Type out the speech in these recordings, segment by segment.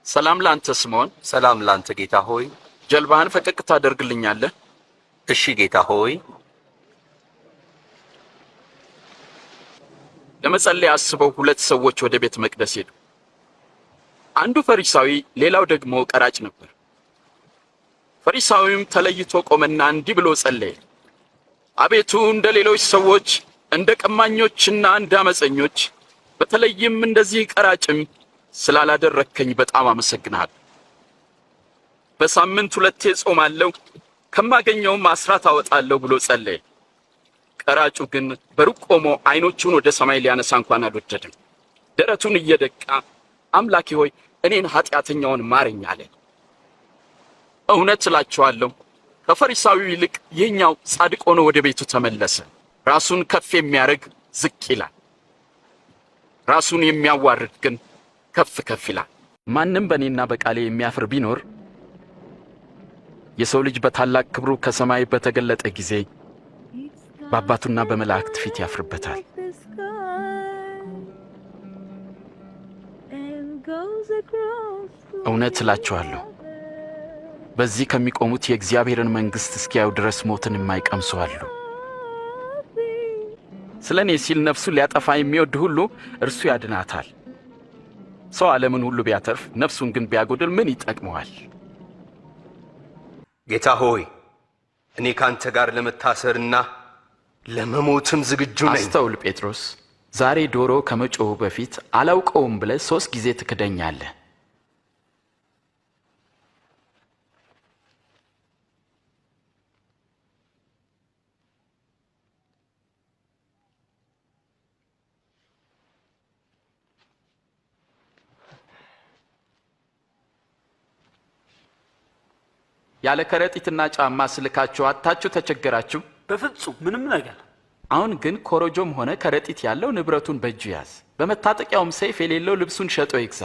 ሰላም ላንተ ስምዖን። ሰላም ላንተ ጌታ ሆይ። ጀልባህን ፈቀቅ ታደርግልኛለህ? እሺ ጌታ ሆይ። ለመጸለይ አስበው ሁለት ሰዎች ወደ ቤተ መቅደስ ሄዱ። አንዱ ፈሪሳዊ፣ ሌላው ደግሞ ቀራጭ ነበር። ፈሪሳዊውም ተለይቶ ቆመና እንዲህ ብሎ ጸለየ። አቤቱ እንደ ሌሎች ሰዎች እንደ ቀማኞችና እንደ አመፀኞች በተለይም እንደዚህ ቀራጭም ስላላደረከኝ በጣም አመሰግናለሁ። በሳምንት 2 ጾማለሁ፣ ከማገኘውም አስራት አወጣለሁ ብሎ ጸለየ። ቀራጩ ግን በሩቅ ቆሞ አይኖቹን ወደ ሰማይ ሊያነሳ እንኳን አልወደደም። ደረቱን እየደቃ አምላኬ ሆይ እኔን ኃጢአተኛውን ማረኝ አለ። እውነት እላችኋለሁ ከፈሪሳዊው ይልቅ ይህኛው ጻድቅ ሆኖ ወደ ቤቱ ተመለሰ። ራሱን ከፍ የሚያደርግ ዝቅ ይላል፣ ራሱን የሚያዋርድ ግን ከፍ ከፍ ይላል። ማንም በእኔና በቃሌ የሚያፍር ቢኖር የሰው ልጅ በታላቅ ክብሩ ከሰማይ በተገለጠ ጊዜ በአባቱና በመላእክት ፊት ያፍርበታል። እውነት እላችኋለሁ በዚህ ከሚቆሙት የእግዚአብሔርን መንግሥት እስኪያዩ ድረስ ሞትን የማይቀምሱ አሉ። ስለ እኔ ሲል ነፍሱን ሊያጠፋ የሚወድ ሁሉ እርሱ ያድናታል። ሰው ዓለምን ሁሉ ቢያተርፍ ነፍሱን ግን ቢያጎድል ምን ይጠቅመዋል? ጌታ ሆይ እኔ ካንተ ጋር ለመታሰርና ለመሞትም ዝግጁ ነኝ። አስተውል ጴጥሮስ፣ ዛሬ ዶሮ ከመጮሁ በፊት አላውቀውም ብለህ 3 ጊዜ ትክደኛለህ። ያለ ከረጢትና ጫማ ስልካችሁ አታችሁ ተቸገራችሁ? በፍጹም ምንም ነገር። አሁን ግን ኮረጆም ሆነ ከረጢት ያለው ንብረቱን በእጁ ያዝ፣ በመታጠቂያውም ሰይፍ የሌለው ልብሱን ሸጦ ይግዛ።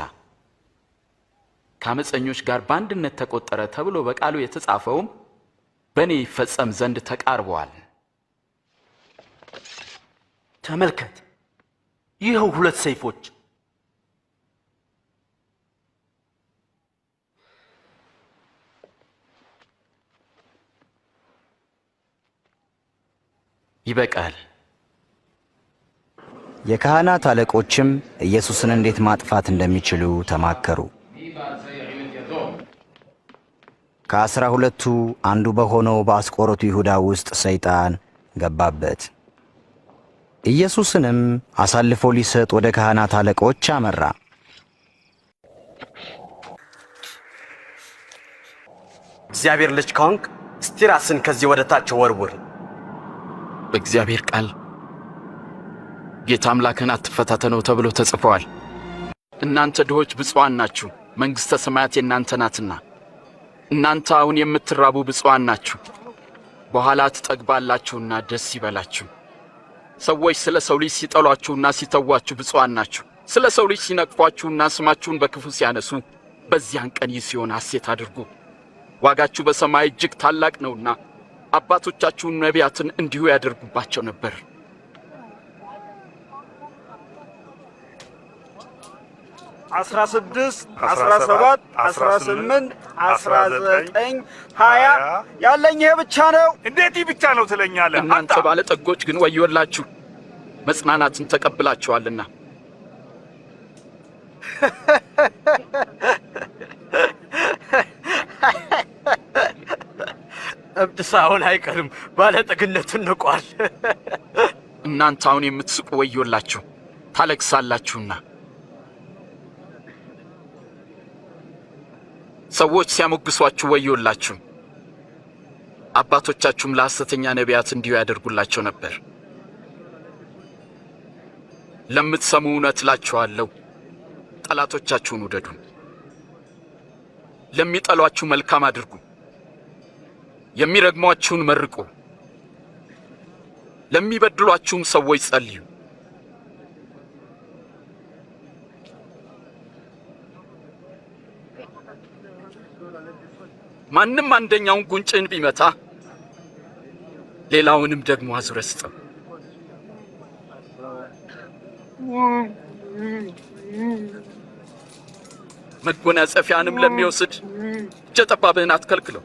ከአመፀኞች ጋር በአንድነት ተቆጠረ ተብሎ በቃሉ የተጻፈውም በእኔ ይፈጸም ዘንድ ተቃርበዋል። ተመልከት፣ ይኸው 2 ሰይፎች። ይበቃል። የካህናት አለቆችም ኢየሱስን እንዴት ማጥፋት እንደሚችሉ ተማከሩ። ከ12ቱ አንዱ በሆነው በአስቆሮቱ ይሁዳ ውስጥ ሰይጣን ገባበት። ኢየሱስንም አሳልፎ ሊሰጥ ወደ ካህናት አለቆች አመራ። እግዚአብሔር ልጅ ከሆንክ እስቲ ራስን ከዚህ ወደ ታች ወርውር። በእግዚአብሔር ቃል ጌታ አምላክን አትፈታተነው ተብሎ ተጽፏል። እናንተ ድሆች ብፁዓን ናችሁ፣ መንግሥተ ሰማያት የእናንተ ናትና። እናንተ አሁን የምትራቡ ብፁዓን ናችሁ፣ በኋላ ትጠግባላችሁና ደስ ይበላችሁ። ሰዎች ስለ ሰው ልጅ ሲጠሏችሁና ሲተዋችሁ ብፁዓን ናችሁ። ስለ ሰው ልጅ ሲነቅፏችሁና ስማችሁን በክፉ ሲያነሱ በዚያን ቀን ይህ ሲሆን ሐሴት አድርጉ፣ ዋጋችሁ በሰማይ እጅግ ታላቅ ነውና። አባቶቻችሁን ነቢያትን እንዲሁ ያደርጉባቸው ነበር። 16 17 18 19 20 ያለኝ ይሄ ብቻ ነው። እንዴት ይህ ብቻ ነው ትለኛለህ? እናንተ ባለጠጎች ግን ወዮላችሁ፣ መጽናናትን ተቀብላችኋልና። እብድ ሳይሆን አይቀርም፣ ባለጠግነቱን ንቋል። እናንተ አሁን የምትስቁ ወዮላችሁ፣ ታለቅሳላችሁና። ሰዎች ሲያሞግሷችሁ ወዮላችሁ፣ አባቶቻችሁም ለሐሰተኛ ነቢያት እንዲሁ ያደርጉላቸው ነበር። ለምትሰሙ እውነት እላችኋለሁ፣ ጠላቶቻችሁን ውደዱ፣ ለሚጠሏችሁ መልካም አድርጉ፣ የሚረግሟችሁን መርቁ፣ ለሚበድሏችሁም ሰዎች ጸልዩ። ማንም አንደኛውን ጉንጭን ቢመታ ሌላውንም ደግሞ አዙረህ ስጠው። መጎናጸፊያንም ለሚወስድ እጀ ጠባብህን አትከልክለው።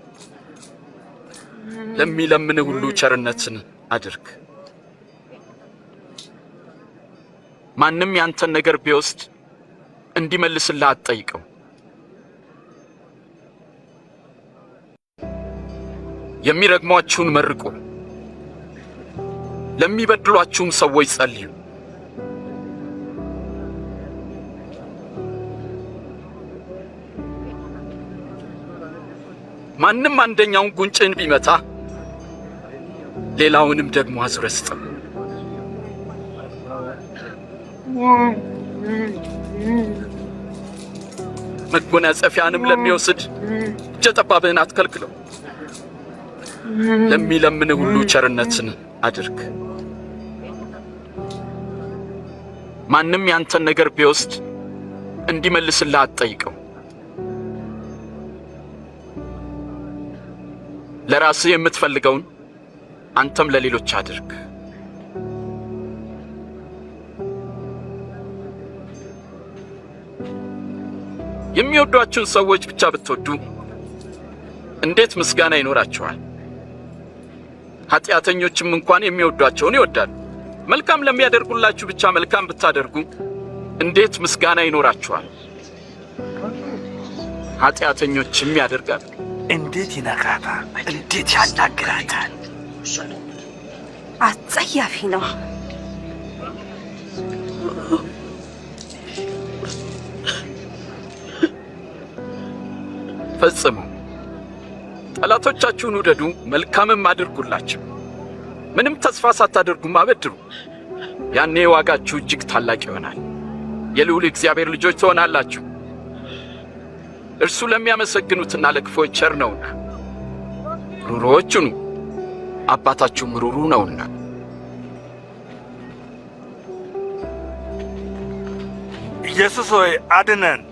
ለሚለምን ሁሉ ቸርነትን አድርግ። ማንም ያንተን ነገር ቢወስድ እንዲመልስልህ አትጠይቀው። የሚረግሟችሁን መርቁ፣ ለሚበድሏችሁም ሰዎች ጸልዩ። ማንም አንደኛውን ጉንጭን ቢመታ ሌላውንም ደግሞ አዙረህ ስጠው። መጎናጸፊያንም ለሚወስድ እጀ ጠባብህን አትከልክለው። ለሚለምን ሁሉ ቸርነትን አድርግ። ማንም ያንተን ነገር ቢወስድ እንዲመልስልህ አትጠይቀው። ለራስህ የምትፈልገውን አንተም ለሌሎች አድርግ። የሚወዷችሁን ሰዎች ብቻ ብትወዱ እንዴት ምስጋና ይኖራችኋል? ኃጢአተኞችም እንኳን የሚወዷቸውን ይወዳሉ። መልካም ለሚያደርጉላችሁ ብቻ መልካም ብታደርጉ እንዴት ምስጋና ይኖራችኋል? ኃጢአተኞችም ያደርጋሉ። እንዴት ይነካታል! እንዴት ያናግራታል! አጸያፊ ነው። ፈጽሙ። ጠላቶቻችሁን ውደዱ፣ መልካምም አድርጉላቸው። ምንም ተስፋ ሳታደርጉም አበድሩ። ያኔ ዋጋችሁ እጅግ ታላቅ ይሆናል። የልዑል እግዚአብሔር ልጆች ትሆናላችሁ። እርሱ ለሚያመሰግኑትና ለክፎች ቸር ነውና። ሩሩዎች ሁኑ፣ አባታችሁም ሩሩ ነውና። ኢየሱስ ሆይ አድነን።